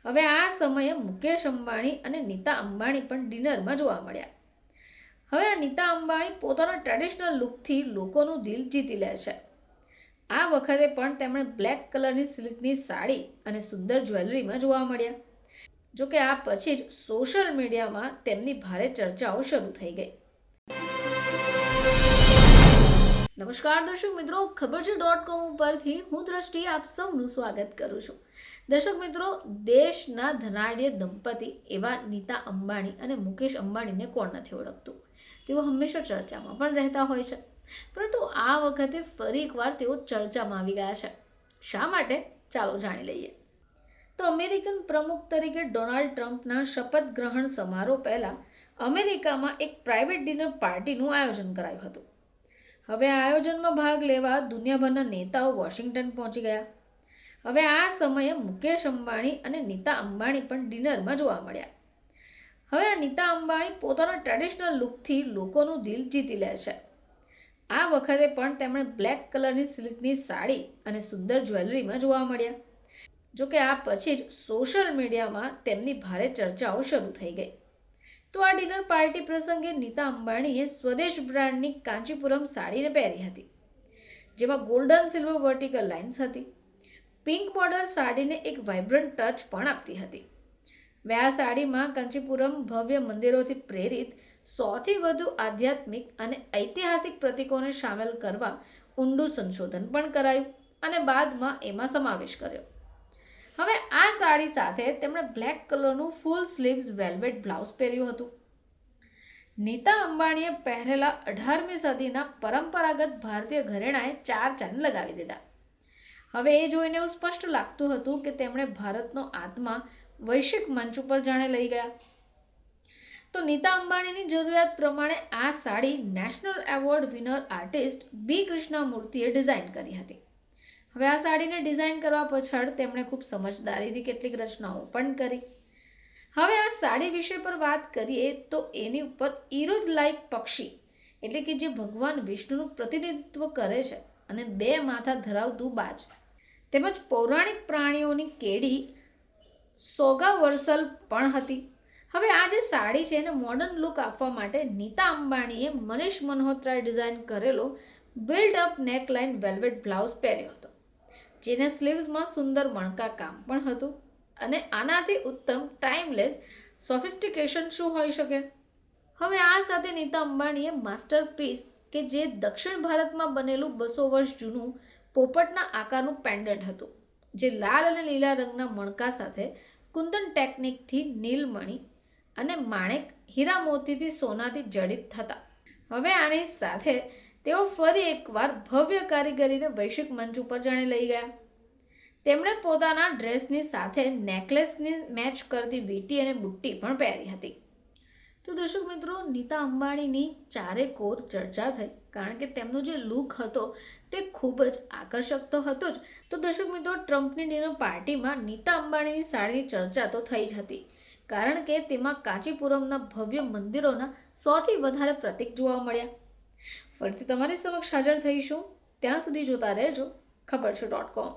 હવે આ સમયે મુકેશ અંબાણી અને નીતા અંબાણી પણ ડિનરમાં જોવા મળ્યા. હવે આ નીતા અંબાણી પોતાના ટ્રેડિશનલ લુકથી લોકોનું દિલ જીતી લે છે. આ વખતે પણ તેમણે બ્લેક કલરની સિલ્કની સાડી અને સુંદર જ્વેલરીમાં જોવા મળ્યા. જોકે આ પછી જ સોશિયલ મીડિયામાં તેમની ભારે ચર્ચાઓ શરૂ થઈ ગઈ. નમસ્કાર દર્શક મિત્રો, ખબર છે .com ઉપરથી હું દ્રષ્ટિ આપ સૌનું સ્વાગત કરું છું. દર્શક મિત્રો, દેશના ધનાઢ્ય દંપતી એવા નીતા અંબાણી અને મુકેશ અંબાણીને કોણ નથી ઓળખતું. તેઓ હંમેશા ચર્ચામાં પણ રહેતા હોય છે, પરંતુ આ વખતે ફરી એકવાર તેઓ ચર્ચામાં આવી ગયા છે. શા માટે? ચાલો જાણી લઈએ. તો અમેરિકન પ્રમુખ તરીકે ડોનાલ્ડ ટ્રમ્પના શપથ ગ્રહણ સમારોહ પહેલા અમેરિકામાં એક પ્રાઇવેટ ડિનર પાર્ટીનું આયોજન કરાયું હતું. હવે આ આયોજનમાં ભાગ લેવા દુનિયાભરના નેતાઓ વોશિંગ્ટન પહોંચી ગયા. હવે આ સમયે મુકેશ અંબાણી અને નીતા અંબાણી પણ ડિનરમાં જોવા મળ્યા. હવે આ નીતા અંબાણી પોતાના ટ્રેડિશનલ લુકથી લોકોનું દિલ જીતી લે છે. આ વખતે પણ તેમણે બ્લેક કલરની સિલ્કની સાડી અને સુંદર જ્વેલરીમાં જોવા મળ્યા. જોકે આ પછી જ સોશિયલ મીડિયામાં તેમની ભારે ચર્ચાઓ શરૂ થઈ ગઈ. તો આ ડિનર પાર્ટી પ્રસંગે નીતા અંબાણીએ સ્વદેશ બ્રાન્ડની કાંચીપુરમ સાડીને પહેરી હતી, જેમાં ગોલ્ડન સિલ્વર વર્ટિકલ લાઇન્સ હતી. પિંક બોર્ડર સાડીને એક વાઇબ્રન્ટ ટચ પણ આપતી હતી. આ સાડીમાં કાંચીપુરમ ભવ્ય મંદિરોથી પ્રેરિત સૌથી વધુ આધ્યાત્મિક અને ઐતિહાસિક પ્રતીકોને સામેલ કરવા ઊંડું સંશોધન પણ કરાયું અને બાદમાં એમાં સમાવેશ કર્યો. હવે આ સાડી સાથે તેમણે બ્લેક કલરનું ફૂલ સ્લીવ્સ વેલ્વેટ બ્લાઉઝ પહેર્યું હતું. નીતા અંબાણીએ પહેરેલા 18મી સદીના પરંપરાગત ભારતીય ઘરેણાએ 4 ચાંદ લગાવી દીધા. હવે એ જોઈને એવું સ્પષ્ટ લાગતું હતું કે તેમણે ભારતનો આત્મા વૈશ્વિક મંચ ઉપર જાણે લઈ ગયા. તો નીતા અંબાણીની જરૂરિયાત પ્રમાણે આ sari national award winner artist B કૃષ્ણમૂર્તિએ ડિઝાઇન કરી હતી. હવે આ સાડીને ડિઝાઇન કરવા પાછળ તેમણે ખૂબ સમજદારીથી કેટલીક રચનાઓ પણ કરી. હવે આ સાડી વિષય પર વાત કરીએ તો એની ઉપર ઈરુદ લાઇક પક્ષી એટલે કે જે ભગવાન વિષ્ણુનું પ્રતિનિધિત્વ કરે છે અને 2 માથા ધરાવતું બાજ તેમજ પૌરાણિક પ્રાણીઓની કેડી સોગાવર્સલ પણ હતી. હવે આ જે સાડી છે એને મોડર્ન લુક આપવા માટે નીતા અંબાણીએ મનીષ મલ્હોત્રાએ ડિઝાઇન કરેલો build up neckline velvet blouse પહેર્યો હતો, જેને સ્લીવ્સમાં સુંદર મણકા કામ પણ હતું. અને આનાથી ઉત્તમ ટાઈમલેસ સોફિસ્ટિકેશન શું હોઈ શકે. હવે આ સાથે નીતા અંબાણીએ માસ્ટરપીસ કે જે દક્ષિણ ભારતમાં બનેલું 200 વર્ષ જૂનું પોપટના આકારનું પેન્ડન્ટ હતું, જે લાલ અને લીલા રંગના મણકા સાથે કુંદન ટેકનિકથી નીલમણી અને માણેક હીરા મોતીથી સોનાથી જડિત હતા. હવે આની સાથે તેઓ ફરી એકવાર ભવ્ય કારીગરીને વૈશ્વિક મંચ ઉપર જાણે લઈ ગયા. તેમણે પોતાના ડ્રેસની સાથે નેકલેસની મેચ કરતી વીંટી અને બુટ્ટી પણ પહેરી હતી. તો દર્શક મિત્રો, નીતા અંબાણીની ચારેકોર ચર્ચા થઈ, કારણ કે તેમનો જે લુક હતો તે ખૂબ જ આકર્ષક તો હતો જ. તો દર્શક મિત્રો, ટ્રમ્પની ડિનર પાર્ટીમાં નીતા અંબાણીની સાડીની ચર્ચા તો થઈ જ હતી, કારણ કે તેમાં કાંચીપુરમના ભવ્ય મંદિરોના સૌથી વધારે પ્રતીક જોવા મળ્યા. ફરીથી તમારી સમક્ષ હાજર થઈશું. ત્યાં સુધી જોતા રહેજો ખબર છે .com.